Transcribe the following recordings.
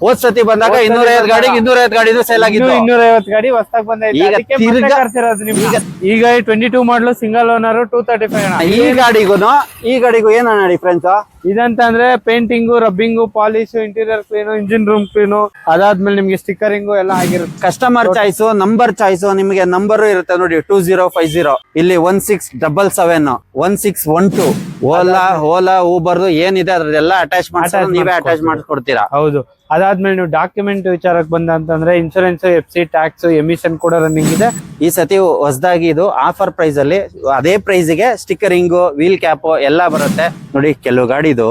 ಹೋದ್ ಸತಿ ಬಂದಾಗ 250 ಗಾಡಿ 250 ಗಾಡಿನೂ ಸೇಲ್ ಆಗಿತ್ತು. 250 ಗಾಡಿ ಹೊಸದಾಗಿ ಬಂದೈತೆ. ಈಗ 22 ಮಾಡಲು ಸಿಂಗಲ್ ಓನರ್ 235 ಅಣ್ಣ. ಈ ಗಾಡಿಗೂ ಏನಣ್ಣ ಡಿಫ್ರೆನ್ಸ್? ಇದಂತ ಅಂದ್ರೆ painting, rubbing, polish, interior clean, engine room clean, ಅದಾದ್ಮೇಲೆ ನಿಮ್ಗೆ ಸ್ಟಿಕ್ಕರಿಂಗು ಎಲ್ಲ ಆಗಿರುತ್ತೆ. ಕಸ್ಟಮರ್ ಚಾಯ್ಸ್, ನಂಬರ್ ಚಾಯ್ಸ್, ನಿಮಗೆ ನಂಬರ್ ಇರುತ್ತೆ ನೋಡಿ 2050, ಇಲ್ಲಿ 1677, 1612, ಓಲಾ ಊಬರ್ ಏನಿದೆ ಅದ್ರದೆಲ್ಲ ಅಟ್ಯಾಚ್ ಮಾಡ್ತಾರೆ, ನೀವೇ ಅಟ್ಯಾಚ್ ಮಾಡಿಸ್ಕೊಡ್ತೀರಾ. ಹೌದು. ಅದಾದ್ಮೇಲೆ ನೀವು ಡಾಕ್ಯುಮೆಂಟ್ ವಿಚಾರಕ್ಕೆ ಬಂದ ಅಂತಂದ್ರೆ ಇನ್ಶೂರೆನ್ಸ್, FC ಟ್ಯಾಕ್ಸ್, ಎಮಿಷನ್ ಕೂಡ ರನ್ನಿಂಗ್ ಇದೆ. ಈ ಸತಿ ಹೊಸದಾಗಿ ಇದು ಆಫರ್ ಪ್ರೈಸ್ ಅಲ್ಲಿ ಅದೇ ಪ್ರೈಸ್ ಗೆ ಸ್ಟಿಕ್ಕರಿಂಗು, ವೀಲ್ ಕ್ಯಾಪ್ ಎಲ್ಲ ಬರುತ್ತೆ ನೋಡಿ. ಕೆಲವು ಗಾಡಿದು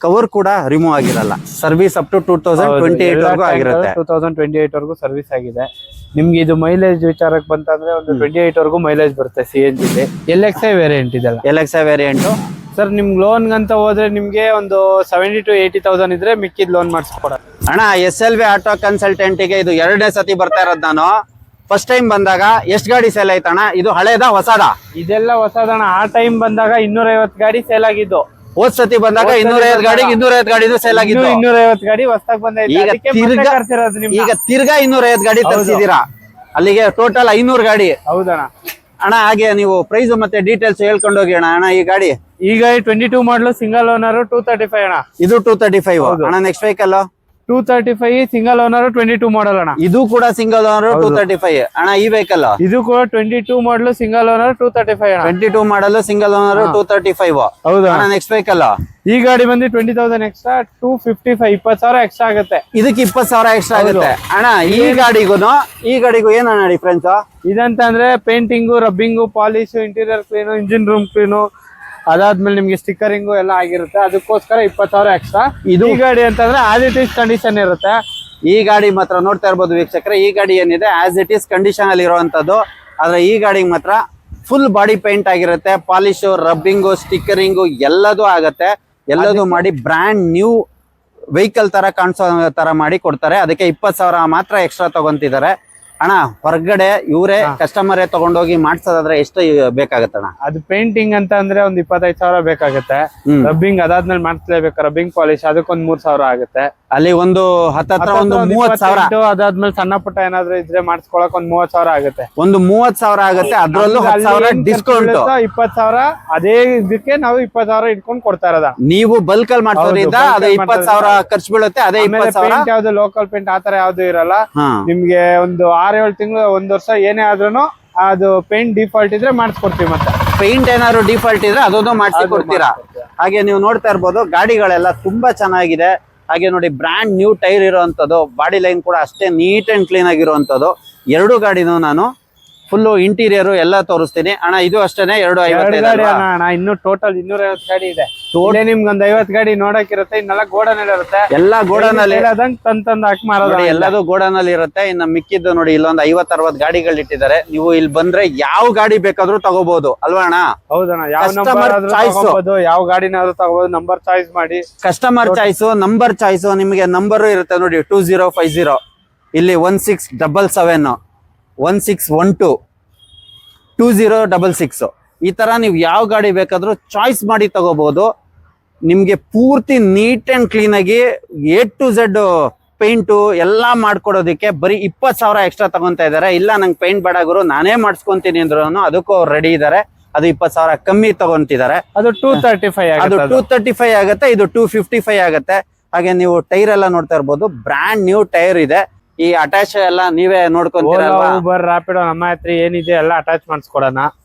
ಕವರ್ ಕೂಡ ರಿಮೂವ್ ಆಗಿರಲ್ಲ. ಸರ್ವಿಸ್ ಅಪ್ ಟು 2028 ವರೆಗೂ ಆಗಿರುತ್ತೆ. 2028 ವರೆಗೂ ಸರ್ವಿಸ್ ಆಗಿದೆ. ನಿಮ್ಗೆ ಇದು ಮೈಲೇಜ್ ವಿಚಾರಕ್ಕೆ ಬಂತಂದ್ರೆ ಒಂದು 28 ವರೆಗೂ ಮೈಲೇಜ್ ಬರುತ್ತೆ CNG ಲಿ. LXi ವೇರಿಯಂಟ್ ಇದೆಲ್ಲ. LXi ವೇರಿಯಂಟ್ ಸರ್ ನಿಮ್ಗೆ ಲೋನ್ ಅಂತ ಹೋದ್ರೆ ನಿಮ್ಗೆ ಒಂದು 70 to 80,000 ಇದ್ರೆ ಮಿಕ್ಕಿದ್ ಲೋನ್ ಮಾಡಿಸ್ಕೊಡ. ಅಣ್ಣ SLV ಆಟೋ ಕನ್ಸಲ್ಟೆಂಟ್ ಗೆ ಇದು 2ನೇ ಸತಿ ಬರ್ತಾ ಇರೋದು. ನಾನು ಫಸ್ಟ್ ಟೈಮ್ ಬಂದಾಗ ಎಷ್ಟು ಗಾಡಿ ಸೇಲ್ ಆಯ್ತಣ್ಣ? ಇದು ಹಳೇದ ಹೊಸದ? ಇದೆಲ್ಲ ಹೊಸದಣ್ಣ. ಆ ಟೈಮ್ ಬಂದಾಗ 250 ಗಾಡಿ ಸೇಲ್ ಆಗಿದ್ದು. ಹೋದ್ ಸತಿ ಬಂದಾಗ 250 ಗಾಡಿನೂ ಸೇಲ್ ಆಗಿದ್ದು. 250 ಗಾಡಿ ಹೊಸದಾಗಿ ಬಂದೈತೆ. ಈಗ ತಿರ್ಗಾ 250 ಗಾಡಿ ತರಿಸಿದೀರಾ. ಅಲ್ಲಿಗೆ ಟೋಟಲ್ 500 ಗಾಡಿ. ಹೌದಣ್ಣ. ಅಣ್ಣ ಹಾಗೆ ನೀವು ಪ್ರೈಸ್ ಮತ್ತೆ ಡೀಟೇಲ್ಸ್ ಹೇಳ್ಕೊಂಡು ಹೋಗಿ ಅಣ್ಣ. ಈ ಗಾಡಿ ಈಗ 22 ಮಾಡಲು ಸಿಂಗಲ್ ಓನರ್ 235 ಅಣ್ಣ. ಇದು 235 ಅಣ್ಣ. ನೆಕ್ಸ್ಟ್ ವೆಹಿಕಲ್ 235 ಸಿಂಗಲ್ ಓನರ್ 22 ಮಾಡಲ್ ಅಣ್ಣ. ಇದು ಕೂಡ ಸಿಂಗಲ್ ಓನರ್ 235 ಅಣ್ಣ. ಈ ವೆಹಿಕಲ್ ಇದು ಕೂಡ 22 ಮಾಡಲು ಸಿಂಗಲ್ ಓನರ್ 235 ಅಣ್ಣ. 22 ಮಾಡಲ್ ಸಿಂಗಲ್ ಓನರ್ 235. ಹೌದಾ ಅಣ್ಣ. ನೆಕ್ಸ್ಟ್ ವೆಹಿಕಲ್ ಈ ಗಾಡಿ ಬಂದು 20,000 ಎಕ್ಸ್ಟ್ರಾ 255, 20,000 ಎಕ್ಸ್ಟ್ರಾ ಆಗುತ್ತೆ. ಇದಕ್ಕೆ 20,000 ಎಕ್ಸ್ಟ್ರಾ ಆಗುತ್ತೆ ಅಣ್ಣ. ಈ ಗಾಡಿಗೂ ಏನಣ್ಣ ಡಿಫ್ರೆನ್ಸ್? ಇದಂತ ಅಂದ್ರೆ painting, rubbing, polish, interior clean, engine room clean, ಅದಾದ್ಮೇಲೆ ನಿಮ್ಗೆ ಸ್ಟಿಕ್ಕರಿಂಗು ಎಲ್ಲ ಆಗಿರುತ್ತೆ. ಅದಕ್ಕೋಸ್ಕರ 20,000 ಎಕ್ಸ್ಟ್ರಾ. ಈ ಗಾಡಿ ಅಂತಂದ್ರೆ ಆಸ್ ಇಟ್ ಈಸ್ ಕಂಡೀಷನ್ ಇರುತ್ತೆ. ಈ ಗಾಡಿ ಮಾತ್ರ ನೋಡ್ತಾ ಇರ್ಬೋದು ವೀಕ್ಷಕರೇ. ಈ ಗಾಡಿ ಏನಿದೆ ಆಸ್ ಇಟ್ ಈಸ್ ಕಂಡೀಷನ್ ಅಲ್ಲಿ ಇರುವಂತದ್ದು. ಆದ್ರೆ ಈ ಗಾಡಿಗೆ ಮಾತ್ರ ಫುಲ್ ಬಾಡಿ ಪೇಂಟ್ ಆಗಿರುತ್ತೆ. ಪಾಲಿಶ್, ರಬ್ಬಿಂಗು, ಸ್ಟಿಕ್ಕರಿಂಗು ಎಲ್ಲದೂ ಆಗತ್ತೆ. ಎಲ್ಲದೂ ಮಾಡಿ ಬ್ರ್ಯಾಂಡ್ ನ್ಯೂ ವೆಹಿಕಲ್ ತರ ಕಾಣಿಸೋ ತರ ಮಾಡಿ ಕೊಡ್ತಾರೆ. ಅದಕ್ಕೆ 20,000 ಮಾತ್ರ ಎಕ್ಸ್ಟ್ರಾ ತಗೊಂತಿದ್ದಾರೆ ಅಣ್ಣ. ಹೊರಗಡೆ ಇವರೇ ಕಸ್ಟಮರೇ ತಗೊಂಡೋಗಿ ಮಾಡ್ಸೋದಾದ್ರೆ ಎಷ್ಟು ಬೇಕಾಗತ್ತಣ್ಣ? ಅದು ಪೇಂಟಿಂಗ್ ಅಂತ ಅಂದ್ರೆ ಒಂದು 25,000 ಬೇಕಾಗತ್ತೆ. ರಬ್ಬಿಂಗ್ ಅದಾದ್ಮೇಲೆ ಮಾಡಿಸ್ಲೇಬೇಕು. ರಬ್ಬಿಂಗ್ ಪಾಲಿಶ್ ಅದಕ್ಕೊಂದು 3,000 ಆಗುತ್ತೆ. ಅಲ್ಲಿ ಒಂದು ಹತ್ರ ಒಂದು 30,000. ಅದಾದ್ಮೇಲೆ ಸಣ್ಣ ಪುಟ್ಟ ಏನಾದ್ರು ಇದ್ರೆ ಮಾಡಿಸ್ಕೊಳಕ್ ಒಂದು 30,000 ಆಗುತ್ತೆ. ಒಂದು 30,000 ಆಗುತ್ತೆ. ಅದ್ರಲ್ಲೂ 10,000 ಡಿಸ್ಕೌಂಟ್. 20,000 ಅದೇ ಇದಕ್ಕೆ ನಾವು 20,000 ಇಟ್ಕೊಂಡು ಕೊಡ್ತಾ ಇರೋದ. ನೀವು ಬಲ್ಕ್ ಅಲ್ಲಿ ಮಾಡ್ಸೋದ್ರಿಂದ ಅದು 20,000 ಖರ್ಚು ಬೀಳುತ್ತೆ. ಅದೇ 20,000 ಯಾವ್ದು ಲೋಕಲ್ ಪೇಂಟ್ ಆತರ ಯಾವ್ದು ಇರಲ್ಲ. ನಿಮ್ಗೆ ಒಂದು 6-7 ತಿಂಗಳು 1 ವರ್ಷ ಏನೇ ಆದ್ರೂ ಅದು ಪೇಂಟ್ ಡಿಫಾಲ್ಟ್ ಇದ್ರೆ ಮಾಡಿಸ್ಕೊಡ್ತೀವಿ. ಮತ್ತೆ ಪೇಂಟ್ ಏನಾದ್ರು ಡಿಫಾಲ್ಟ್ ಇದ್ರೆ ಅದನ್ನು ಮಾಡಿಸಿ ಕೊಡ್ತೀರಾ. ಹಾಗೆ ನೀವು ನೋಡ್ತಾ ಇರ್ಬೋದು ಗಾಡಿಗಳೆಲ್ಲ ತುಂಬಾ ಚೆನ್ನಾಗಿದೆ. ಹಾಗೆ ನೋಡಿ ಬ್ರ್ಯಾಂಡ್ ನ್ಯೂ ಟೈರ್ ಇರುವಂತದ್ದು. ಬಾಡಿ ಲೈನ್ ಕೂಡ ಅಷ್ಟೇ ನೀಟ್ ಅಂಡ್ ಕ್ಲೀನ್ ಆಗಿರುವಂತದ್ದು. 2 ಗಾಡಿನೂ ನಾನು ಫುಲ್ ಇಂಟೀರಿಯರ್ ಎಲ್ಲ ತೋರಿಸ್ತೀನಿ ಅಣ್ಣ. ಇದು ಅಷ್ಟೇನೆ 250 ಅಣ್ಣ. ಇನ್ನು ಟೋಟಲ್ 250 ಗಾಡಿ ಇದೆ. ನಿಮ್ಗೆ ಒಂದು 50 ಗಾಡಿ ನೋಡಕ್ ಇನ್ನೆಲ್ಲ ಗೋಡನ್ ಇರುತ್ತೆ. ಎಲ್ಲ ಗೋಡನ್ ಅಲ್ಲಿ ತಂದ್ ಹಾಕಿ ಮಾರೋದು. ಎಲ್ಲದೂ ಗೋಡನ್ ಅಲ್ಲಿ ಇರುತ್ತೆ. ಇನ್ನು ಮಿಕ್ಕಿದ್ದು ನೋಡಿ ಇಲ್ಲೊಂದು 50-60 ಗಾಡಿಗಳು ಇಟ್ಟಿದ್ದಾರೆ. ನೀವು ಇಲ್ಲಿ ಬಂದ್ರೆ ಯಾವ ಗಾಡಿ ಬೇಕಾದ್ರೂ ತಗೋಬಹುದು ಅಲ್ವಾ ಅಣ್ಣ? ಹೌದಣ್ಣ. ಯಾವ ಗಾಡಿನಾದ್ರೂ ತಗೋಬಹುದು. ನಂಬರ್ ಚಾಯ್ಸ್ ಮಾಡಿ. ಕಸ್ಟಮರ್ ಚಾಯ್ಸ್, ನಂಬರ್ ಚಾಯ್ಸ್, ನಿಮಗೆ ನಂಬರ್ ಇರುತ್ತೆ ನೋಡಿ 2050, ಇಲ್ಲಿ 1677, 1612, 2066. ಈ ತರ ನೀವು ಯಾವ ಗಾಡಿ ಬೇಕಾದ್ರೂ ಚಾಯ್ಸ್ ಮಾಡಿ ತಗೋಬಹುದು. ನಿಮ್ಗೆ ಪೂರ್ತಿ ನೀಟ್ ಅಂಡ್ ಕ್ಲೀನ್ ಆಗಿ A to Z ಪೇಂಟು ಎಲ್ಲ ಮಾಡ್ಕೊಡೋದಕ್ಕೆ ಬರೀ 20,000 ಎಕ್ಸ್ಟ್ರಾ ತಗೊಂತಾ ಇದಾರೆ. ಇಲ್ಲ ನಂಗೆ ಪೇಂಟ್ ಬೇಡ ಗುರು ನಾನೇ ಮಾಡ್ಸ್ಕೊಂತೀನಿ ಅಂದ್ರು ಅದಕ್ಕೂ ಅವ್ರು ರೆಡಿ ಇದಾರೆ. ಅದು 20,000 ಕಮ್ಮಿ ತಗೊಂತಿದ್ದಾರೆ. ಅದು 235 ಆಗುತ್ತೆ. ಇದು 255 ಆಗುತ್ತೆ. ಹಾಗೆ ನೀವು ಟೈರ್ ಎಲ್ಲ ನೋಡ್ತಾ ಇರ್ಬೋದು. ಬ್ರ್ಯಾಂಡ್ ನ್ಯೂ ಟೈರ್ ಇದೆ. ಈ ಅಟ್ಯಾಚ್ ಎಲ್ಲ ನೀವೇ ನೋಡ್ಕೊಂತೀರಾ. ಊಬರ್, ರಾಪಿಡೋ ನಮ್ಮ ಹತ್ರ ಏನಿದೆ ಎಲ್ಲ ಅಟ್ಯಾಚ್ ಮಾಡಿಸ್ಕೊಡೋಣ.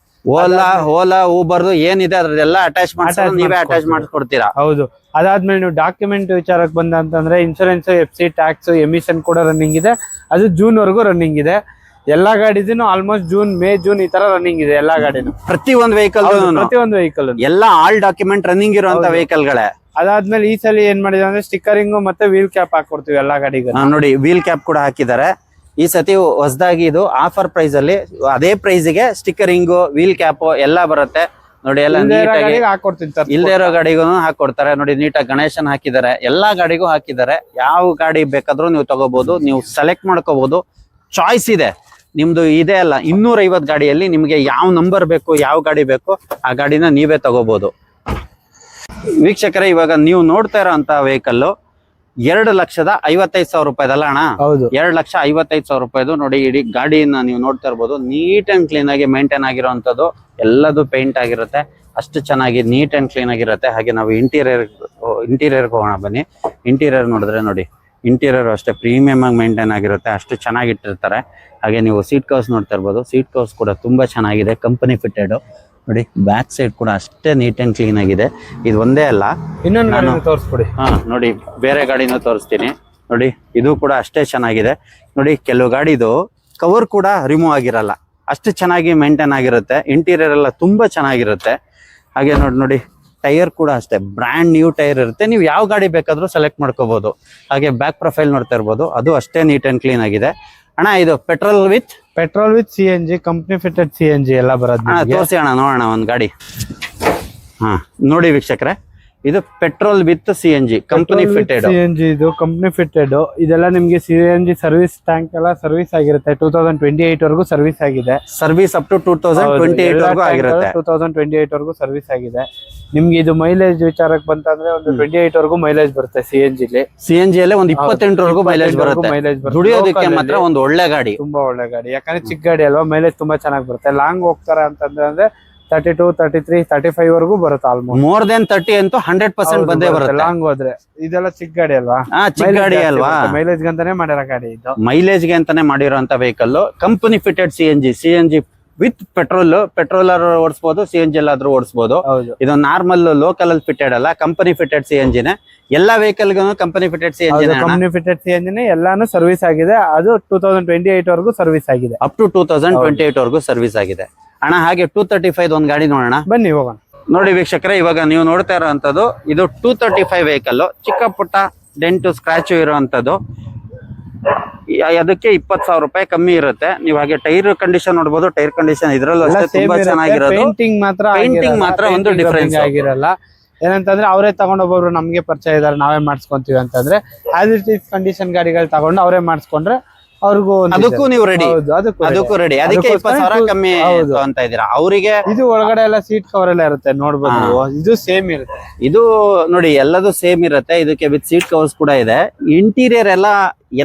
ಓಲಾ ಊಬರ್ ಏನಿದೆ ಅದ್ರದೆಲ್ಲ ಅಟ್ಯಾಚ್ ಮಾಡ್ತಾರೆ, ನೀವೇ ಅಟ್ಯಾಚ್ ಮಾಡಿಸ್ಕೊಡ್ತೀರಾ. ಹೌದು. ಅದಾದ್ಮೇಲೆ ನೀವು ಡಾಕ್ಯುಮೆಂಟ್ ವಿಚಾರಕ್ಕೆ ಬಂದ ಅಂತಂದ್ರೆ ಇನ್ಶೂರೆನ್ಸ್, FC ಟ್ಯಾಕ್ಸ್, ಎಮಿಷನ್ ಕೂಡ ರನ್ನಿಂಗ್ ಇದೆ. ಅದು ಜೂನ್ ವರೆಗೂ ರನ್ನಿಂಗ್ ಇದೆ. ಎಲ್ಲಾ ಗಾಡಿದೂ ಆಲ್ಮೋಸ್ಟ್ ಮೇ ಜೂನ್ ಈ ತರ ರನ್ನಿಂಗ್ ಇದೆ. ಎಲ್ಲಾ ಗಾಡಿನೂ ಪ್ರತಿಯೊಂದು ವೆಹಿಕಲ್ ಎಲ್ಲ ಆಲ್ ಡಾಕ್ಯುಮೆಂಟ್ ರನ್ನಿಂಗ್ ಇರುವಂತ ವೆಹಿಕಲ್ ಗಳೇ. ಅದಾದ್ಮೇಲೆ ಈ ಸಲ ಏನ್ ಮಾಡಿದೆ ಅಂದ್ರೆ ಸ್ಟಿಕ್ಕರಿಂಗ್ ಮತ್ತೆ ವೀಲ್ ಕ್ಯಾಪ್ ಹಾಕೊಡ್ತೀವಿ ಎಲ್ಲಾ ಗಾಡಿಗೆ. ನೋಡಿ ವೀಲ್ ಕ್ಯಾಪ್ ಕೂಡ ಹಾಕಿದ್ದಾರೆ. ಈ ಸತಿ ಹೊಸದಾಗಿ ಇದು ಆಫರ್ ಪ್ರೈಸ್ ಅಲ್ಲಿ ಅದೇ ಪ್ರೈಸ್ ಗೆ ಸ್ಟಿಕ್ಕರಿಂಗ್, ವೀಲ್ ಕ್ಯಾಪ್ ಎಲ್ಲ ಬರುತ್ತೆ ನೋಡಿ. ಎಲ್ಲ ನೀಟಾಗಿ ಹಾಕೊಡ್ತೀನಿ. ಇಲ್ಲದೆ ಇರೋ ಗಾಡಿಗೂ ಹಾಕೊಡ್ತಾರೆ ನೋಡಿ. ನೀಟಾಗಿ ಗಣೇಶನ್ ಹಾಕಿದ್ದಾರೆ. ಎಲ್ಲಾ ಗಾಡಿಗೂ ಹಾಕಿದ್ದಾರೆ. ಯಾವ ಗಾಡಿ ಬೇಕಾದ್ರೂ ನೀವು ತಗೋಬಹುದು. ನೀವು ಸೆಲೆಕ್ಟ್ ಮಾಡ್ಕೋಬಹುದು. ಚಾಯ್ಸ್ ಇದೆ ನಿಮ್ದು. ಇದೆ ಅಲ್ಲ 250 ಗಾಡಿಯಲ್ಲಿ ನಿಮ್ಗೆ ಯಾವ ನಂಬರ್ ಬೇಕು, ಯಾವ ಗಾಡಿ ಬೇಕು ಆ ಗಾಡಿನ ನೀವೇ ತಗೋಬಹುದು. ವೀಕ್ಷಕರೇ, ಇವಾಗ ನೀವು ನೋಡ್ತಾ ಇರೋ ಅಂತ ವೆಹಿಕಲ್ 2,55,000 ರೂಪಾಯಿದಲ್ಲ ಅಣ್ಣ? ಹೌದು 2,55,000 ರೂಪಾಯಿದು ನೋಡಿ. ಇಡೀ ಗಾಡಿನ ನೀವು ನೋಡ್ತಾ ಇರ್ಬೋದು, ನೀಟ್ ಅಂಡ್ ಕ್ಲೀನ್ ಆಗಿ ಮೇಂಟೈನ್ ಆಗಿರೋಂಥದ್ದು. ಎಲ್ಲದು ಪೇಂಟ್ ಆಗಿರುತ್ತೆ, ಅಷ್ಟು ಚೆನ್ನಾಗಿ ನೀಟ್ ಅಂಡ್ ಕ್ಲೀನ್ ಆಗಿರುತ್ತೆ. ಹಾಗೆ ನಾವು ಇಂಟೀರಿಯರ್ಗೆ ಹೋಗೋಣ ಬನ್ನಿ. ಇಂಟೀರಿಯರ್ ನೋಡಿದ್ರೆ ನೋಡಿ, ಇಂಟೀರಿಯರ್ ಅಷ್ಟೇ ಪ್ರೀಮಿಯಂ ಆಗಿ ಮೇಂಟೈನ್ ಆಗಿರುತ್ತೆ, ಅಷ್ಟು ಚೆನ್ನಾಗಿ ಇಟ್ಟಿರ್ತಾರೆ. ಹಾಗೆ ನೀವು ಸೀಟ್ ಕವರ್ಸ್ ನೋಡ್ತಾ ಇರ್ಬೋದು, ಸೀಟ್ ಕವರ್ಸ್ ಕೂಡ ತುಂಬಾ ಚೆನ್ನಾಗಿದೆ, ಕಂಪನಿ ಫಿಟೆಡ್ ನೋಡಿ. ಬ್ಯಾಕ್ ಸೈಡ್ ಕೂಡ ಅಷ್ಟೇ ನೀಟ್ ಅಂಡ್ ಕ್ಲೀನ್ ಆಗಿದೆ. ಇದು ಒಂದೇ ಅಲ್ಲ, ಇನ್ನೊಂದು ಗಾಡಿ ತೋರಿಸ್ಕೊಡಿ. ನೋಡಿ ಬೇರೆ ಗಾಡಿನೂ ತೋರಿಸ್ತೀನಿ ನೋಡಿ. ಇದು ಕೂಡ ಅಷ್ಟೇ ಚೆನ್ನಾಗಿದೆ ನೋಡಿ. ಕೆಲವು ಗಾಡಿದು ಕವರ್ ಕೂಡ ರಿಮೂವ್ ಆಗಿರಲ್ಲ, ಅಷ್ಟು ಚೆನ್ನಾಗಿ ಮೇಂಟೈನ್ ಆಗಿರುತ್ತೆ. ಇಂಟೀರಿಯರ್ ಎಲ್ಲ ತುಂಬಾ ಚೆನ್ನಾಗಿರುತ್ತೆ. ಹಾಗೆ ನೋಡಿ ಟೈರ್ ಕೂಡ ಅಷ್ಟೇ ಬ್ರ್ಯಾಂಡ್ ನ್ಯೂ ಟೈರ್ ಇರುತ್ತೆ. ನೀವು ಯಾವ ಗಾಡಿ ಬೇಕಾದ್ರೂ ಸೆಲೆಕ್ಟ್ ಮಾಡ್ಕೋಬಹುದು. ಹಾಗೆ ಬ್ಯಾಕ್ ಪ್ರೊಫೈಲ್ ನೋಡ್ತಾ ಇರ್ಬೋದು, ಅದು ಅಷ್ಟೇ ನೀಟ್ ಅಂಡ್ ಕ್ಲೀನ್ ಆಗಿದೆ. ಅಣ್ಣ ಇದು petrol with CNG, company fitted CNG ಎಲ್ಲ ಬರೋದು. ತೋರಿಸಿ ಅಣ್ಣ, ನೋಡೋಣ ಒಂದು ಗಾಡಿ. ಹಾ ನೋಡಿ ವೀಕ್ಷಕರೇ, ಇದು petrol with CNG company fitted. CNG ಇದು ಕಂಪನಿ ಫಿಟೆಡ್. ಇದೆಲ್ಲ ನಿಮ್ಗೆ CNG ಸರ್ವಿಸ್ ಟ್ಯಾಂಕ್ ಎಲ್ಲ ಸರ್ವಿಸ್ ಆಗಿರುತ್ತೆ. 2028 ವರೆಗೂ ಸರ್ವಿಸ್ ಆಗಿದೆ. ಸರ್ವಿಸ್ ಅಪ್ ಟು 2028 ವರೆಗೂ ಆಗಿರುತ್ತೆ. 2028 ವರೆಗೂ ಸರ್ವಿಸ್ ಆಗಿದೆ. ನಿಮ್ಗೆ ಇದು ಮೈಲೇಜ್ ವಿಚಾರಕ್ಕೆ ಬಂತಂದ್ರೆ ಒಂದು 28 ವರೆಗೂ ಮೈಲೇಜ್ ಬರುತ್ತೆ CNG ಅಲ್ಲಿ ಒಂದು 28 ವರೆಗೂ ಮೈಲೇಜ್ ಬರುತ್ತೆ. ದುಡಿಯೋದಕ್ಕೆ ಮಾತ್ರ ಒಂದು ಒಳ್ಳೆ ಗಾಡಿ, ತುಂಬಾ ಒಳ್ಳೆ ಗಾಡಿ. ಯಾಕಂದ್ರೆ ಚಿಕ್ಕ ಗಾಡಿ ಅಲ್ವಾ, ಮೈಲೇಜ್ ತುಂಬಾ ಚೆನ್ನಾಗಿ ಬರುತ್ತೆ. ಲಾಂಗ್ ಹೋಗ್ತಾರೆ ಅಂತಂದ್ರೆ 32, 33, 35 ವರೆಗೂ ಬರುತ್ತೆ. ಆಲ್ಮೋಸ್ಟ್ ಮೋರ್ ದೆನ್ 30 ಅಂತೂ 100% ಬಂದೇ ಬರುತ್ತೆ ಲಾಂಗ್ ಹೋದ್ರೆ. ಇದೆಲ್ಲ ಚಿಕ್ಕ ಗಾಡಿ ಅಲ್ವಾ, ಚಿಕ್ಕ ಗಾಡಿ ಅಲ್ವಾ, ಮೈಲೇಜ್ ಗಂತಾನೆ ಮಾಡಿರೋ ಗಾಡಿ ಇದು. ಮೈಲೇಜ್ ಗೆ ಅಂತಾನೆ ಮಾಡಿರೋಂತ vehicle. Company fitted CNG with ಪೆಟ್ರೋಲರ್ ಓಡಿಸಬಹುದು, CNG ಎಲ್ಲಾದ್ರೂ ಓಡಿಸಬಹುದು. ಇದು ನಾರ್ಮಲ್ ಲೋಕಲ್ ಅಲ್ಲಿ ಫಿಟೆಡ್ ಅಲ್ಲ, ಕಂಪನಿ ಫಿಟೆಡ್ CNG ನೇ. ಎಲ್ಲಾ ವೆಹಿಕಲ್ ಗೂ ಕಂಪನಿ ಫಿಟೆಡ್ CNG ನೇ ಎಲ್ಲಾನು ಸರ್ವಿಸ್ ಆಗಿದೆ. ಅದು 2028 ವರೆಗೂ ಸರ್ವಿಸ್ ಆಗಿದೆ. ಅಪ್ ಟು 2028 ವರೆಗೂ ಸರ್ವಿಸ್ ಆಗಿದೆ ಅಣ್ಣ. ಹಾಗೆ 235 ಒಂದ್ ಗಾಡಿ ನೋಡೋಣ ಬನ್ನಿ, ಹೋಗೋಣ. ನೋಡಿ ವೀಕ್ಷಕರೇ, ಇವಾಗ ನೀವು ನೋಡ್ತಾ ಇರೋಂಥದ್ದು ಇದು 235 ವೆಹಿಕಲ್. ಚಿಕ್ಕ ಪುಟ್ಟ ಡೆಂಟು ಸ್ಕ್ರಾಚ್ ಇರುವಂತದ್ದು. ಅದಕ್ಕೆ 20,000 ರೂಪಾಯಿ ಕಮ್ಮಿ ಇರುತ್ತೆ. ನೀವು ಹಾಗೆ ಟೈರ್ ಕಂಡೀಷನ್ ನೋಡಬಹುದು. ಟೈರ್ ಕಂಡೀಷನ್ ಇದ್ರಲ್ಲೂ ಅಷ್ಟೇ ತುಂಬಾ ಚೆನ್ನಾಗಿರೋದು. ಪೇಂಟಿಂಗ್ ಮಾತ್ರ ಒಂದು ಡಿಫರೆನ್ಸ್ ಆಗಿರಲ್ಲ. ಏನಂತಂದ್ರೆ ಅವರೇ ತಗೊಂಡೊಬ್ಬರು ನಮ್ಗೆ ಪರಿಚಯ ಇದಾರೆ, ನಾವೇ ಮಾಡ್ಸ್ಕೊಂತೀವಿ ಅಂತಂದ್ರೆ ಆಸ್ ಇಟ್ ಈಸ್ ಕಂಡೀಷನ್ ಗಾಡಿಗಳು ತಗೊಂಡು ಅವರೇ ಮಾಡಿಸ್ಕೊಂಡ್ರೆ ಅವ್ರಿಗೂ ಅದಕ್ಕೂ ನೀವು ರೆಡಿ, ಅದಕ್ಕೂ ರೆಡಿ. ಅದಕ್ಕೆ 20,000 ಕಮ್ಮಿ ಅಂತ ಇದ್ದೀರಾ ಅವರಿಗೆ. ಇದು ಒಳಗಡೆ ಎಲ್ಲ ಸೀಟ್ ಕವರ್ ಎಲ್ಲ ಇರುತ್ತೆ ನೋಡ್ಬೋದು. ಇದು ಸೇಮ್ ಇರುತ್ತೆ. ಇದು ನೋಡಿ ಎಲ್ಲದೂ ಸೇಮ್ ಇರುತ್ತೆ. ಇದಕ್ಕೆ ವಿತ್ ಸೀಟ್ ಕವರ್ಸ್ ಕೂಡ ಇದೆ. ಇಂಟೀರಿಯರ್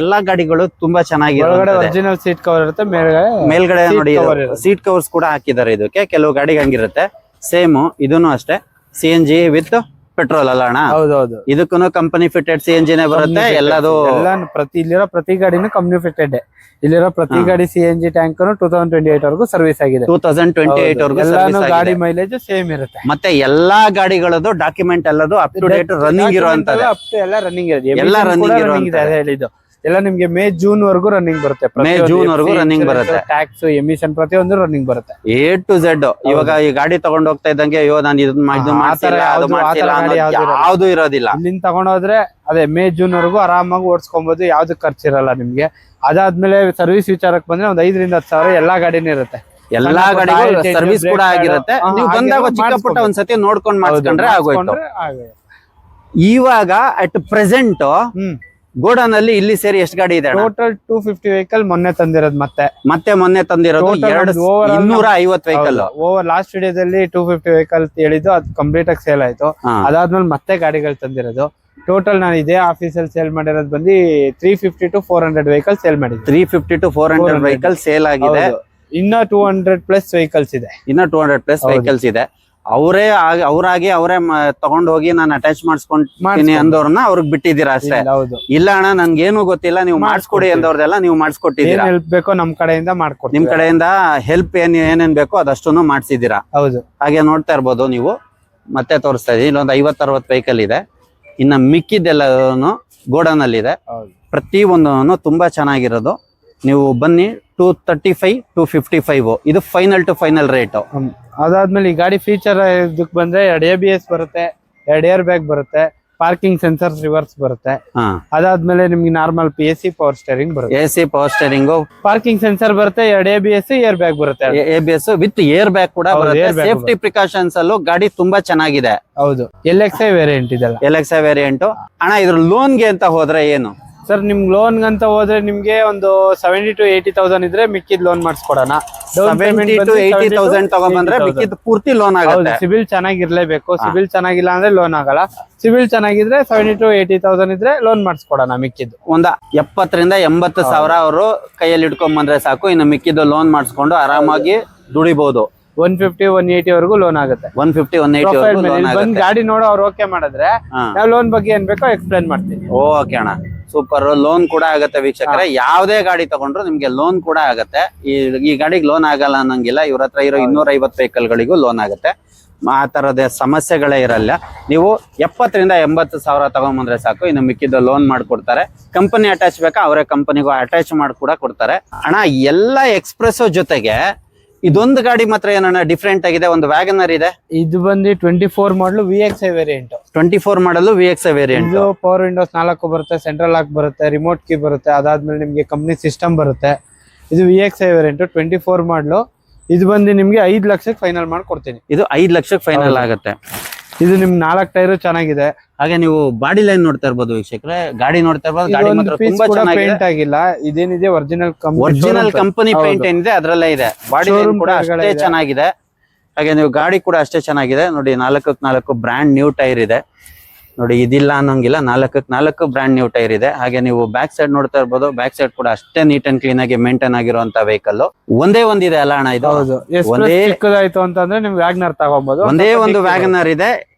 ಎಲ್ಲಾ ಗಾಡಿಗಳು ತುಂಬಾ ಚೆನ್ನಾಗಿರುತ್ತೆ. ಒರಿಜಿನಲ್ ಸೀಟ್ ಕವರ್ ಇರುತ್ತೆ. ಮೇಲ್ಗಡೆ ನೋಡಿ ಸೀಟ್ ಕವರ್ಸ್ ಕೂಡ ಹಾಕಿದ್ದಾರೆ. ಇದಕ್ಕೆ ಕೆಲವು ಗಾಡಿಗೆ ಹಂಗಿರುತ್ತೆ. ಸೇಮ್ ಇದನ್ನು ಅಷ್ಟೇ CNG ವಿತ್ ಪೆಟ್ರೋಲ್ ಅಲ್ಲ ಅಣ್ಣ? ಹೌದೌದು. ಇದಕ್ಕೂ ಕಂಪನಿ ಫಿಟೆಡ್ CNG ನೇ ಬರುತ್ತೆ. ಎಲ್ಲದು ಇಲ್ಲಿರೋ ಪ್ರತಿ ಗಾಡಿನೂ ಕಂಪನಿ ಫಿಟೆಡ್. ಇಲ್ಲಿರೋ ಪ್ರತಿ ಗಾಡಿ CNG ಟ್ಯಾಂಕ್ 2028 ವರೆಗೂ ಸರ್ವಿಸ್ ಆಗಿದೆ. 2028 ವರೆಗೂ ಗಾಡಿ ಮೈಲೇಜ್ ಸೇಮ್ ಇರುತ್ತೆ. ಮತ್ತೆ ಎಲ್ಲಾ ಗಾಡಿಗಳದ್ದು ಡಾಕ್ಯುಮೆಂಟ್ ಎಲ್ಲದು ಅಪ್ ಟು ಡೇಟ್ ರನ್ನಿಂಗ್ ಇರುವಂತದ್ದು. ಎಲ್ಲ ರನ್ನಿಂಗ್ ಇದೆ. ಎಲ್ಲ ರನ್ನಿಂಗ್ ಇದೆ. ಹೇಳಿದ್ದು ಎಲ್ಲ ನಿಮ್ಗೆ May, June ವರೆಗೂ ರನ್ನಿಂಗ್ ಬರುತ್ತೆ. June ವರೆಗೂ ರನ್ನಿಂಗ್ ಬರುತ್ತೆ. ಟ್ಯಾಕ್ಸ್, ಎಮಿಷನ್ ಪ್ರತಿಯೊಂದು ರನ್ನಿಂಗ್ ಬರುತ್ತೆ. A to Z. ಇವಾಗ ಈ ಗಾಡಿ ತಗೊಂಡ್ ಹೋಗ್ತಾ ಇದ್ದಂಗೆ ಅಯ್ಯೋ ನಾನು ಇದನ್ನ ಯಾವ್ದು ಇರೋದಿಲ್ಲ. ಇಲ್ಲಿಂದ ತಗೊಂಡೋದ್ರೆ ಅದೇ May, June ವರೆಗೂ ಆರಾಮಾಗಿ ಓಡಿಸ್ಕೊಬಹುದು. ಯಾವ್ದು ಖರ್ಚಿರಲ್ಲ ನಿಮ್ಗೆ. ಅದಾದ್ಮೇಲೆ ಸರ್ವಿಸ್ ವಿಚಾರಕ್ಕೆ ಬಂದ್ರೆ ಒಂದ್ 5 ರಿಂದ 10 ಸಾವಿರ ಎಲ್ಲಾ ಗಾಡಿನೂ ಇರುತ್ತೆ. ಎಲ್ಲಾ ಗಾಡಿಗಳು ಸರ್ವಿಸ್ ಕೂಡ ಆಗಿರುತ್ತೆ. ನೀವು ಬಂದಾಗ ಚಿಕ್ಕ ಪುಟ್ಟ ಒಂದ್ಸತಿ ನೋಡ್ಕೊಂಡ್ ಮಾಡ್ಕೊಂಡ್ರೆ ಆಗೋಯ್ತು. ಇವಾಗ ಅಟ್ ಪ್ರೆಸೆಂಟ್ ಗೋಡನ್ ಅಲ್ಲಿ ಇಲ್ಲಿ ಸೇರಿ ಎಷ್ಟು ಗಾಡಿ ಇದೆ? ಟೋಟಲ್ 250 ವೆಹಿಕಲ್ ಮೊನ್ನೆ ತಂದಿರೋದು. ಮೊನ್ನೆ ತಂದಿರೋದು 250 ವೆಹಿಕಲ್. ಓವರ್ ಲಾಸ್ಟ್ ವಿಡಿಯೋದಲ್ಲಿ 250 ವೆಹಿಕಲ್ ಹೇಳಿದ್ದು, ಅದು ಕಂಪ್ಲೀಟ್ ಆಗಿ ಸೇಲ್ ಆಯ್ತು. ಅದಾದ್ಮೇಲೆ ಮತ್ತೆ ಗಾಡಿಗಳು ತಂದಿರೋದು. ಟೋಟಲ್ ನಾನು ಇದೇ ಆಫೀಸಲ್ಲಿ ಸೇಲ್ ಮಾಡಿರೋದು ಬಂದು 350 to 400 ವೆಹಿಕಲ್ ಸೇಲ್ ಮಾಡಿದ್ದೆ. 350 to 400 ವೆಹಿಕಲ್ ಸೇಲ್ ಆಗಿದೆ. ಇನ್ನ 200+ ವೆಹಿಕಲ್ಸ್ ಇದೆ. ಇನ್ನ 200+ ವೆಹಿಕಲ್ಸ್ ಇದೆ. ಅವರಾಗಿ ಅವರೇ ತಗೊಂಡ್ ಹೋಗಿ ನಾನು ಅಟ್ಯಾಚ್ ಮಾಡಿಸ್ಕೊಂತೀನಿ ಅಂದವ್ರನ್ನ ಅವ್ರಿಗೆ ಬಿಟ್ಟಿದ್ದೀರಾ ಅಷ್ಟೇ? ಇಲ್ಲ ಅಣ್ಣ ನನ್ಗೇನು ಗೊತ್ತಿಲ್ಲ, ನೀವು ಮಾಡಿಸ್ಕೊಡಿ ಅಂದವ್ರದೆಲ್ಲ ನೀವು ಮಾಡಿಸ್ಕೊಟ್ಟಿದ್ದೀರಾ. ಹೆಲ್ಪ್ ಬೇಕೋ ನಮ್ ಕಡೆಯಿಂದ ಮಾಡ್ಕೊಡ್ತೀವಿ. ನಿಮ್ ಕಡೆಯಿಂದ ಹೆಲ್ಪ್ ಏನೇನ್ ಬೇಕೋ ಅದಷ್ಟನ್ನು ಮಾಡ್ಸಿದ್ದೀರಾ. ಹೌದು. ಹಾಗೆ ನೋಡ್ತಾ ಇರ್ಬೋದು ನೀವು. ಮತ್ತೆ ತೋರಿಸ್ತಾ ಇದೀನಿ. ಇಲ್ಲೊಂದು 50-60 ವೆಹಿಕಲ್ ಇದೆ. ಇನ್ನ ಮಿಕ್ಕಿದ್ದೆಲ್ಲನು ಗೋಡನ್ ಅಲ್ಲಿ ಇದೆ. ಪ್ರತಿ ಒಂದನ್ನು ತುಂಬಾ ಚೆನ್ನಾಗಿರೋದು. ನೀವು ಬನ್ನಿ. 235 to 55 ಇದು ಫೈನಲ್ ಟು ಫೈನಲ್ ರೇಟ್. ಅದಾದ್ಮೇಲೆ ಈ ಗಾಡಿ ಫೀಚರ್ ಇದಕ್ಕೆ ಬಂದ್ರೆ 2 ABS ಬರುತ್ತೆ, 2 ಏರ್ ಬ್ಯಾಗ್ ಬರುತ್ತೆ, ಪಾರ್ಕಿಂಗ್ ಸೆನ್ಸರ್ಸ್ ರಿವರ್ಸ್ ಬರುತ್ತೆ. ಅದಾದ್ಮೇಲೆ ನಿಮ್ಗೆ ನಾರ್ಮಲ್ AC ಪವರ್ ಸ್ಟೇರಿಂಗ್ ಬರುತ್ತೆ. AC power steering, parking sensor ಬರುತ್ತೆ, 2 ABS, ಏರ್ ಬ್ಯಾಗ್ ಬರುತ್ತೆ. ABS ವಿತ್ ಏರ್ ಬ್ಯಾಗ್ ಕೂಡ ಬರುತ್ತೆ. ಸೇಫ್ಟಿ ಪ್ರಿಕಾಷನ್ಸ್ ಅಲ್ಲೂ ಗಾಡಿ ತುಂಬಾ ಚೆನ್ನಾಗಿದೆ. ಹೌದು. LXi ವೇರಿಯಂಟ್ ಇದೆಲ್ಲ. LXi variant. ಅಣ್ಣ ಇದ್ರ ಲೋನ್ ಗೆ ಅಂತ ಹೋದ್ರೆ ಏನು ಸರ್ ನಿಮ್ ಲೋನ್ ಅಂತ ಹೋದ್ರೆ ನಿಮ್ಗೆ ಒಂದು 70 to 80,000 ಇದ್ರೆ ಮಿಕ್ಕಿದ್ ಲೋನ್ ಮಾಡಿಸ್ಕೊಡೋಣ. 70 to 80,000 ತಗೊಂಡ್ಬಂದ್ರೆ ಮಿಕ್ಕಿದ್ ಪೂರ್ತಿ ಲೋನ್ ಆಗುತ್ತೆ. ಸಿಬಿಲ್ ಚೆನ್ನಾಗಿರ್ಲೇಬೇಕು. ಸಿಬಿಲ್ ಚೆನ್ನಾಗಿಲ್ಲ ಅಂದ್ರೆ ಲೋನ್ ಆಗಲ್ಲ. ಸಿಬಿಲ್ ಚೆನ್ನಾಗಿದ್ರೆ 70 to 80,000 ಇದ್ರೆ ಲೋನ್ ಮಾಡಿಸ್ಕೊಡೋಣ. ಮಿಕ್ಕಿದ್ದು ಒಂದ 70 ರಿಂದ 80,000 ಅವರು ಕೈಯಲ್ಲಿ ಇಟ್ಕೊಂಡ್ ಬಂದ್ರೆ ಸಾಕು. ಇನ್ನು ಮಿಕ್ಕಿದ್ದು ಲೋನ್ ಮಾಡಿಸ್ಕೊಂಡು ಆರಾಮಾಗಿ ದುಡಿಬಹುದು. 150 180 ವರೆಗೂ ಲೋನ್ ಆಗುತ್ತೆ. 150 180 ಬಂದ್ ಗಾಡಿ ನೋಡೋ ಅವ್ರು ಓಕೆ ಮಾಡಿದ್ರೆ ನಾವು ಲೋನ್ ಬಗ್ಗೆ ಏನ್ ಬೇಕೋ ಎಕ್ಸ್ಪ್ಲೈನ್ ಮಾಡ್ತೀನಿ. ಓಕೆ ಅಣ್ಣ, ಸೂಪರ್. ಲೋನ್ ಕೂಡ ಆಗತ್ತೆ ವೀಕ್ಷಕರೇ. ಯಾವ್ದೇ ಗಾಡಿ ತಗೊಂಡ್ರು ನಿಮ್ಗೆ ಲೋನ್ ಕೂಡ ಆಗತ್ತೆ. ಈ ಗಾಡಿಗೆ ಲೋನ್ ಆಗಲ್ಲ ಅನ್ನಂಗಿಲ್ಲ. ಇವ್ರ ಹತ್ರ ಇರೋ 250 ವೆಹಿಕಲ್ ಗಳಿಗೂ ಲೋನ್ ಆಗುತ್ತೆ. ಆ ತರದ ಸಮಸ್ಯೆಗಳೇ ಇರಲ್ಲ. ನೀವು 70 ರಿಂದ 80,000 ತಗೊಂಡ್ಬಂದ್ರೆ ಸಾಕು. ಇನ್ನು ಮಿಕ್ಕಿದ್ದು ಲೋನ್ ಮಾಡ್ಕೊಡ್ತಾರೆ. ಕಂಪನಿ ಅಟ್ಯಾಚ್ ಬೇಕಾ ಅವರೇ ಕಂಪನಿಗೂ ಅಟ್ಯಾಚ್ ಮಾಡಿ ಕೂಡ ಕೊಡ್ತಾರೆ. ಅಣ್ಣ ಎಲ್ಲ ಎಕ್ಸ್ಪ್ರೆಸ್ ಜೊತೆಗೆ ಇದೊಂದು ಗಾಡಿ ಮಾತ್ರ ಏನಣ್ಣ ಡಿಫ್ರೆಂಟ್ ಆಗಿದೆ. ಒಂದು ವ್ಯಾಗನರ್ ಇದೆ. ಇದು ಬಂದು 24 ಮಾಡಲು VXI ವೇರಿಯಂಟ್. 24 ಮಾಡಲು VXI ವೇರಿಯಂಟ್. ಇದು ಪವರ್ ವಿಂಡೋಸ್ 4 ಬರುತ್ತೆ, ಸೆಂಟ್ರಲ್ ಲಾಕ್ ಬರುತ್ತೆ, ರಿಮೋಟ್ ಕೀ ಬರುತ್ತೆ. ಅದಾದ್ಮೇಲೆ ನಿಮ್ಗೆ ಕಂಪ್ನಿ ಸಿಸ್ಟಮ್ ಬರುತ್ತೆ. ಇದು VXI ವೇರಿಯಂಟ್ 24 ಮಾಡಲು. ಇದು ಬಂದು ನಿಮ್ಗೆ 5 ಲಕ್ಷಕ್ಕೆ ಫೈನಲ್ ಮಾಡ್ಕೊಡ್ತೀನಿ. ಇದು 5 ಲಕ್ಷಕ್ಕೆ ಫೈನಲ್ ಆಗುತ್ತೆ. ಇದು ನಿಮ್ 4 ಟೈರು ಚೆನ್ನಾಗಿದೆ. ಹಾಗೆ ನೀವು ಬಾಡಿ ಲೈನ್ ನೋಡ್ತಾ ಇರ್ಬೋದು ವೀಕ್ಷಕರೇ. ಗಾಡಿ ನೋಡ್ತಾ ಇರ್ಬೋದು. ಗಾಡಿ ಮಾತ್ರ ತುಂಬಾ ಚೆನ್ನಾಗಿದೆ. ಪೇಂಟ್ ಆಗಿಲ್ಲ. ಇದೇನಿದೆ ಒರಿಜಿನಲ್ ಕಂಪನಿ ಪೇಂಟ್ ಏನಿದೆ ಅದ್ರಲ್ಲೇ ಇದೆ. ಬಾಡಿ ಲೈನ್ ಕೂಡ ಅಷ್ಟೇ ಚೆನ್ನಾಗಿದೆ. ಹಾಗೆ ನೀವು ಗಾಡಿ ಕೂಡ ಅಷ್ಟೇ ಚೆನ್ನಾಗಿದೆ. ನೋಡಿ 4x4 ಬ್ರ್ಯಾಂಡ್ ನ್ಯೂ ಟೈರ್ ಇದೆ. ನೋಡಿ ಇದಿಲ್ಲ ಅನ್ನೋಂಗಿಲ್ಲ. 4x4 ಬ್ರ್ಯಾಂಡ್ ನ್ಯೂ ಟೈರ್ ಇದೆ. ಹಾಗೆ ನೀವು ಬ್ಯಾಕ್ ಸೈಡ್ ನೋಡ್ತಾ ಇರ್ಬೋದು. ಬ್ಯಾಕ್ ಸೈಡ್ ಕೂಡ ಅಷ್ಟೇ ನೀಟ್ ಅಂಡ್ ಕ್ಲೀನ್ ಆಗಿ ಮೇಂಟೈನ್ ಆಗಿರುವಂತ ವೆಹಿಕಲ್. ಒಂದೇ ಒಂದಿದೆ ಅಲ್ಲ ಅಣ್ಣ ಇದು? ಒಂದೇ ಚಿಕ್ಕದಾಯ್ತು ಅಂತಂದ್ರೆ ನಿಮ್ ವ್ಯಾಗನರ್ ತಗೋಬಹುದು. ಒಂದೇ ಒಂದು ವ್ಯಾಗನರ್ ಇದೆ.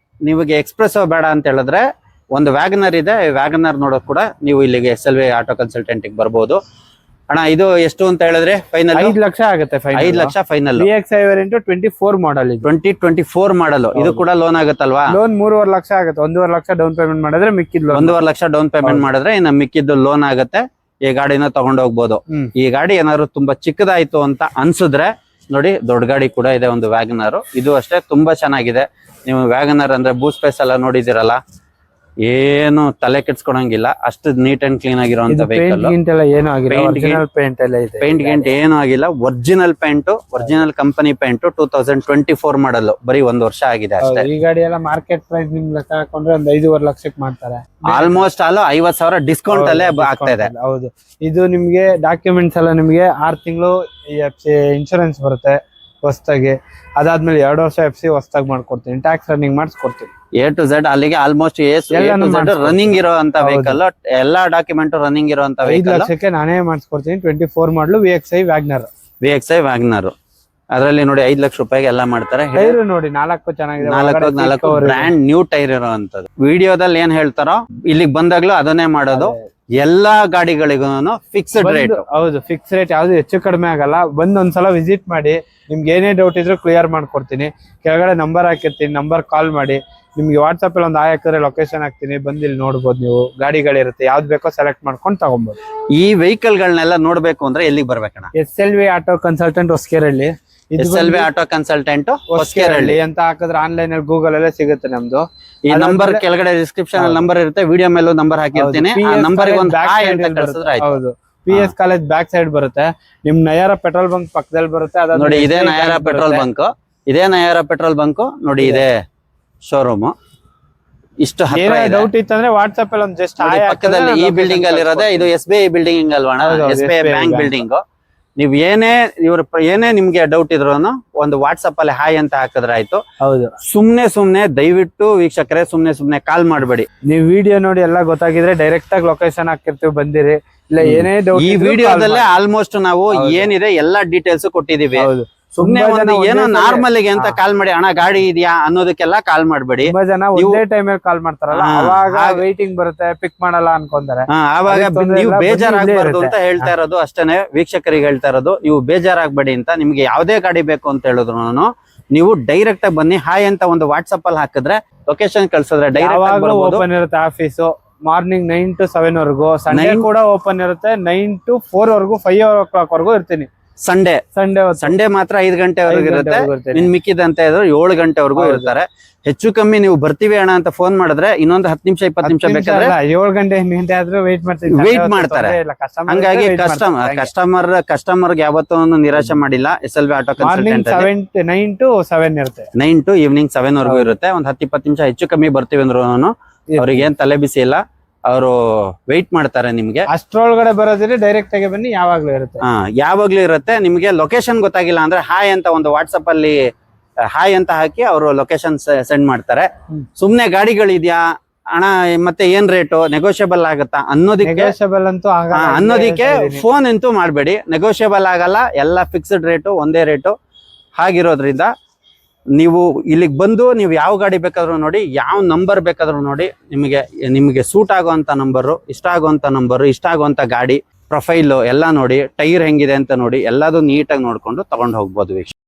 ನಿಮಗೆ ಎಕ್ಸ್ಪ್ರೆಸ್ ಬೇಡ ಅಂತ ಹೇಳಿದ್ರೆ ಒಂದು ವ್ಯಾಗನರ್ ಇದೆ. ವ್ಯಾಗನರ್ ನೋಡೋಕ್ ಕೂಡ ನೀವು ಇಲ್ಲಿಗೆ SLV ಆಟೋ ಕನ್ಸಲ್ಟೆಂಟ್ ಬರ್ಬೋದು. ಅಣ್ಣ ಇದು ಎಷ್ಟು ಅಂತ ಹೇಳಿದ್ರೆ ಫೈನಲ್ 5 ಲಕ್ಷ ಆಗುತ್ತೆ. 5 ಲಕ್ಷ ಫೈನಲ್. VXI ವೇರಿಯಂಟ್ 24 ಮಾಡಲ್. 2024 ಮಾಡಲು. ಇದು ಕೂಡ ಲೋನ್ ಆಗುತ್ತಲ್ವಾ? ಲೋನ್ 3.5 ಲಕ್ಷ ಆಗುತ್ತೆ. 1.5 ಲಕ್ಷ ಡೌನ್ ಪೇಮೆಂಟ್ ಮಾಡಿದ್ರೆ ಮಿಕ್ಕಿದ್ 1.5 ಲಕ್ಷ ಡೌನ್ ಪೇಮೆಂಟ್ ಮಾಡಿದ್ರೆ ಇನ್ನು ಮಿಕ್ಕಿದ್ದು ಲೋನ್ ಆಗುತ್ತೆ. ಈ ಗಾಡಿನ ತಗೊಂಡ್ ಹೋಗ್ಬೋದು. ಈ ಗಾಡಿ ಏನಾದ್ರು ತುಂಬಾ ಚಿಕ್ಕದಾಯ್ತು ಅಂತ ಅನ್ಸಿದ್ರೆ ನೋಡಿ ದೊಡ್ಡ ಗಾಡಿ ಕೂಡ ಇದೆ ಒಂದು ವ್ಯಾಗನರ್. ಇದು ಅಷ್ಟೇ ತುಂಬಾ ಚೆನ್ನಾಗಿದೆ. ನೀವು ವ್ಯಾಗನರ್ ಅಂದ್ರೆ ಬೂಟ್ ಸ್ಪೇಸ್ ಎಲ್ಲ ನೋಡಿದಿರಲ್ಲ, ಏನು ತಲೆ ಕೆಡ್ಸ್ಕೊಳಂಗಿಲ್ಲ. ಅಷ್ಟು ನೀಟ್ ಅಂಡ್ ಕ್ಲೀನ್ ಆಗಿರುವಂತ ವೆಹಿಕಲ್. ಪೇಂಟ್ ಗಿಂಟ್ ಏನು ಆಗಿಲ್ಲ. Original paint, original company paint. 2024 ಮಾಡಲು. ಬರೀ 1 ವರ್ಷ ಆಗಿದೆ ಅಷ್ಟೇ. ಈ ಗಾಡಿ ಎಲ್ಲ ಮಾರ್ಕೆಟ್ ಪ್ರೈಸ್ ನಿಮ್ ಲೆಕ್ಕ ಹಾಕೊಂಡ್ರೆ ಒಂದು 5.5 ಲಕ್ಷಕ್ಕೆ ಮಾಡ್ತಾರೆ. ಆಲ್ಮೋಸ್ಟ್ ಆಲ್ 50,000 ಡಿಸ್ಕೌಂಟ್ ಅಲ್ಲೇ ಆಗ್ತಾ ಇದೆ. ಹೌದು. ಇದು ನಿಮ್ಗೆ ಡಾಕ್ಯುಮೆಂಟ್ಸ್ ಎಲ್ಲ ನಿಮ್ಗೆ 6 ತಿಂಗಳು FC ಇನ್ಶೂರೆನ್ಸ್ ಬರುತ್ತೆ ಹೊಸದಾಗಿ. ಅದಾದ್ಮೇಲೆ 2 ವರ್ಷ FC ಹೊಸದಾಗಿ ಮಾಡ್ಕೊಡ್ತೀನಿ. ಟ್ಯಾಕ್ಸ್ ರನ್ನಿಂಗ್ ಮಾಡಿಸ್ಕೊಡ್ತೀನಿ. A to Z ಅಲ್ಲಿಗೆ ಆಲ್ಮೋಸ್ಟ್ ರನ್ನಿಂಗ್ ಇರುವಂತ ವೆಹಿಕಲ್. ಎಲ್ಲಾ ಡಾಕ್ಯುಮೆಂಟ್ ರನ್ನಿಂಗ್ ಇರುವಂತ ವೆಹಿಕಲ್. 5 ಲಕ್ಷಕ್ಕೆ ನಾನೇ ಮಾಡಿಸ್ಕೊಡ್ತೀನಿ. 24 ಮಾಡಲು VXI ವ್ಯಾಗನರ್. ಅದರಲ್ಲಿ ನೋಡಿ 5 ಲಕ್ಷ ರೂಪಾಯಿಗೆ ಎಲ್ಲ ಮಾಡ್ತಾರೆ. ಟೈರ್ ನೋಡಿ 4 ಚೆನ್ನಾಗಿದೆ. 4 ಬ್ರ್ಯಾಂಡ್ ನ್ಯೂ ಟೈರ್ ಇರುವಂತದ್ದು. ವಿಡಿಯೋದಲ್ಲಿ ಏನ್ ಹೇಳ್ತಾರೋ ಇಲ್ಲಿಗೆ ಬಂದಾಗ್ಲೂ ಅದನ್ನೇ ಮಾಡೋದು. ಎಲ್ಲಾ ಗಾಡಿಗಳಿಗೂ ಫಿಕ್ಸ್ಡ್ ರೇಟ್. ಹೌದು, ಫಿಕ್ಸ್ ರೇಟ್. ಯಾವ್ದು ಹೆಚ್ಚು ಕಡಿಮೆ ಆಗಲ್ಲ. ಬಂದ್ ಒಂದ್ಸಲ ವಿಸಿಟ್ ಮಾಡಿ. ನಿಮ್ಗೆ ಏನೇ ಡೌಟ್ ಇದ್ರು ಕ್ಲಿಯರ್ ಮಾಡ್ಕೊಡ್ತೀನಿ. ಕೆಳಗಡೆ ನಂಬರ್ ಹಾಕಿರ್ತೀನಿ. ನಂಬರ್ ಕಾಲ್ ಮಾಡಿ. ನಿಮ್ಗೆ ವಾಟ್ಸಪ್ ಅಲ್ಲಿ ಒಂದು ಹಾಕಿದ್ರೆ ಲೊಕೇಶನ್ ಹಾಕ್ತೀನಿ. ಬಂದು ಇಲ್ಲಿ ನೋಡ್ಬೋದು. ನೀವು ಗಾಡಿಗಳಿರುತ್ತೆ, ಯಾವ್ದು ಬೇಕೋ ಸೆಲೆಕ್ಟ್ ಮಾಡ್ಕೊಂಡು ತಗೊಬೋದು. ಈ ವೆಹಿಕಲ್ ಗಳನ್ನೆಲ್ಲ ನೋಡ್ಬೇಕು ಅಂದ್ರೆ ಎಲ್ಲಿಗೆ ಬರ್ಬೇಕಣ್ಣ? SLV auto consultant Hosakerehalli. SLV auto consultant Hosakerehalli ಅಂತ ಹಾಕಿದ್ರೆ ಆನ್ಲೈನ್ ಅಲ್ಲಿ ಗೂಗಲ್ ಅಲ್ಲೇ ಸಿಗುತ್ತೆ ನಮ್ದು. ಈ ನಂಬರ್ ಕೆಳಗಡೆ ಡಿಸ್ಕ್ರಿಪ್ಷನ್ ಅಲ್ಲಿ ನಂಬರ್ ಇರುತ್ತೆ. ವಿಡಿಯೋ ಮೇಲೂ ನಂಬರ್ ಹಾಕಿರ್ತೀನಿ. ಆ ನಂಬರ್ ಹೌದು. PS ಕಾಲೇಜ್ ಬ್ಯಾಕ್ ಸೈಡ್ ಬರುತ್ತೆ. ನಿಮ್ ನಯಾರ ಪೆಟ್ರೋಲ್ ಬಂಕ್ ಪಕ್ಕದಲ್ಲಿ ಬರುತ್ತೆ. ನೋಡಿ ಇದೇ ನಯಾರ ಪೆಟ್ರೋಲ್ ಬಂಕ್. ನೋಡಿ ಇದೆ ಶೋರೂಮ್. ಇಷ್ಟು ಡೌಟ್ ಇತ್ತಂದ್ರೆ ವಾಟ್ಸ್ಆಪ್ ಅಲ್ಲಿ ಒಂದು ಜಸ್ಟ್ ಪಕ್ಕದಲ್ಲಿ ಈ ಬಿಲ್ಡಿಂಗ್ ಅಲ್ಲಿ ಇರೋದೇ. ಇದು SBI ಬಿಲ್ಡಿಂಗ್ ಅಲ್ವಾ? SBI bank building. ನೀವ್ ಏನೇ ನಿಮ್ಗೆ ಡೌಟ್ ಇದ್ರು ಒಂದು ವಾಟ್ಸ್ಆಪ್ ಅಲ್ಲಿ ಹಾಯ್ ಅಂತ ಹಾಕಿದ್ರೆ ಆಯ್ತು. ಹೌದು. ಸುಮ್ನೆ ದಯವಿಟ್ಟು ವೀಕ್ಷಕರೇ ಸುಮ್ನೆ ಕಾಲ್ ಮಾಡಬೇಡಿ. ನೀವು ವಿಡಿಯೋ ನೋಡಿ ಎಲ್ಲ ಗೊತ್ತಾಗಿದ್ರೆ ಡೈರೆಕ್ಟ್ ಆಗಿ ಲೊಕೇಶನ್ ಹಾಕಿರ್ತೀವಿ, ಬಂದಿರಿ. ಇಲ್ಲ ಏನೇ ಡೌಟ್ ಈ ವಿಡಿಯೋದಲ್ಲೇ ಆಲ್ಮೋಸ್ಟ್ ನಾವು ಏನಿದೆ ಎಲ್ಲಾ ಡೀಟೇಲ್ಸ್ ಕೊಟ್ಟಿದೀವಿ. ಸುಮ್ನೆ ಏನೋ ನಾರ್ಮಲ್ ಗೆ ಅಂತ ಕಾಲ್ ಮಾಡಿ ಅಣ್ಣ ಗಾಡಿ ಇದೆಯಾ ಅನ್ನೋದಕ್ಕೆಲ್ಲ ಕಾಲ್ ಮಾಡಬೇಡಿ. ತುಂಬಾ ಜನ ಒಂದೇ ಟೈಮ್ ಕಾಲ್ ಮಾಡ್ತಾರಲ್ಲ, ಅವಾಗ ವೈಟಿಂಗ್ ಬರುತ್ತೆ, ಪಿಕ್ ಮಾಡಲ್ಲ ಅನ್ಕೊಂತಾರೆ. ಆವಾಗ ನೀವು ಬೇಜಾರಾಗಬಾರ್ದು ಅಂತ ಹೇಳ್ತಾ ಇರೋದು ಅಷ್ಟೇನೆ. ವೀಕ್ಷಕರಿಗೆ ಹೇಳ್ತಾ ಇರೋದು ನೀವು ಬೇಜಾರಾಗಬೇಡಿ ಅಂತ. ನಿಮ್ಗೆ ಯಾವ್ದೇ ಗಾಡಿ ಬೇಕು ಅಂತ ಹೇಳಿದ್ರು ನೀವು ಡೈರೆಕ್ಟ್ ಆಗಿ ಬನ್ನಿ. ಹಾಯ್ ಅಂತ ಒಂದು ವಾಟ್ಸ್ಆಪ್ ಅಲ್ಲಿ ಹಾಕಿದ್ರೆ ಲೊಕೇಶನ್ ಕಳ್ಸಿದ್ರೆ ಡೈರೆಕ್ಟ್ ಓಪನ್ ಇರುತ್ತೆ ಆಫೀಸು. ಮಾರ್ನಿಂಗ್ 9 to 7 ವರೆಗೂ. ಸಂಡೇ ಕೂಡ ಓಪನ್ ಇರುತ್ತೆ. 9 to 4 ವರೆಗೂ, 5 o'clock ವರೆಗೂ ಇರ್ತೀನಿ. ಸಂಡೇ ಮಾತ್ರ 5 ಗಂಟೆವರೆಗೂ ಇರುತ್ತೆ. ಇನ್ ಮಿಕ್ಕಿದಂತ ಇದ್ರು 7 ಗಂಟೆವರೆಗೂ ಇರ್ತಾರೆ. ಹೆಚ್ಚು ಕಮ್ಮಿ ನೀವು ಬರ್ತೀವಿ ಅಣ್ಣ ಅಂತ ಫೋನ್ ಮಾಡಿದ್ರೆ ಇನ್ನೊಂದು 10 ನಿಮಿಷ 20 ನಿಮಿಷ ಬೇಕಾದ್ರೆ 7 ಗಂಟೆ ಆದ್ರೂ ವೆಯ್ಟ್ ಮಾಡ್ತಾರೆ. ಹಂಗಾಗಿ ಕಸ್ಟಮರ್ ಯಾವತ್ತೂ ನಿರಾಶೆ ಮಾಡಿಲ್ಲ. SLV ಆಟೋ ಕನ್ಸಲ್ಟೆಂಟ್ 9 to 7 ಇರುತ್ತೆ. 9 to ಈವ್ನಿಂಗ್ 7 ವರೆಗೂ ಇರುತ್ತೆ. ಒಂದ್ 10-20 ನಿಮಿಷ ಹೆಚ್ಚು ಕಮ್ಮಿ ಬರ್ತೀವಿ ಅಂದ್ರು ಅವ್ರಿಗೆ ಏನ್ ತಲೆ ಬಿಸಿ ಇಲ್ಲ. ಅವರು ವೆಯ್ಟ್ ಮಾಡ್ತಾರೆ ನಿಮ್ಗೆ. ಅಷ್ಟ್ರೊಳಗಡೆ ಬರೋದಿಲ್ಲ, ಡೈರೆಕ್ಟ್ ಆಗಿ ಬನ್ನಿ, ಯಾವಾಗ್ಲೂ ಇರುತ್ತೆ. ಯಾವಾಗ್ಲೂ ಇರುತ್ತೆ. ನಿಮ್ಗೆ ಲೊಕೇಶನ್ ಗೊತ್ತಾಗಿಲ್ಲ ಅಂದ್ರೆ ಹಾಯ್ ಅಂತ ಒಂದು ವಾಟ್ಸಪ್ ಅಲ್ಲಿ ಹಾಯ್ ಅಂತ ಹಾಕಿ ಅವರು ಲೊಕೇಶನ್ ಸೆಂಡ್ ಮಾಡ್ತಾರೆ. ಸುಮ್ನೆ ಗಾಡಿಗಳಿದ್ಯಾ ಅಣ್ಣ ಮತ್ತೆ ಏನ್ ರೇಟು ನೆಗೋಷಿಯಬಲ್ ಆಗುತ್ತಾ ನೆಗೋಷಿಯಬಲ್ ಅಂತೂ ಅನ್ನೋದಿಕ್ಕೆ ಫೋನ್ ಅಂತೂ ಮಾಡಬೇಡಿ. ನೆಗೋಷಿಯಬಲ್ ಆಗಲ್ಲ, ಎಲ್ಲ ಫಿಕ್ಸ್ಡ್ ರೇಟು, ಒಂದೇ ರೇಟು. ಹಾಗಿರೋದ್ರಿಂದ ನೀವು ಇಲ್ಲಿಗೆ ಬಂದು ನೀವು ಯಾವ ಗಾಡಿ ಬೇಕಾದ್ರೂ ನೋಡಿ, ಯಾವ ನಂಬರ್ ಬೇಕಾದ್ರೂ ನೋಡಿ, ನಿಮಗೆ ಸೂಟ್ ಆಗುವಂತ ನಂಬರು, ಇಷ್ಟ ಆಗುವಂತ ಗಾಡಿ ಪ್ರೊಫೈಲು ಎಲ್ಲ ನೋಡಿ, ಟೈರ್ ಹೆಂಗಿದೆ ಅಂತ ನೋಡಿ, ಎಲ್ಲದೂ ನೀಟಾಗಿ ನೋಡ್ಕೊಂಡು ತಗೊಂಡು ಹೋಗ್ಬೋದು ವೀಕ್ಷಕ.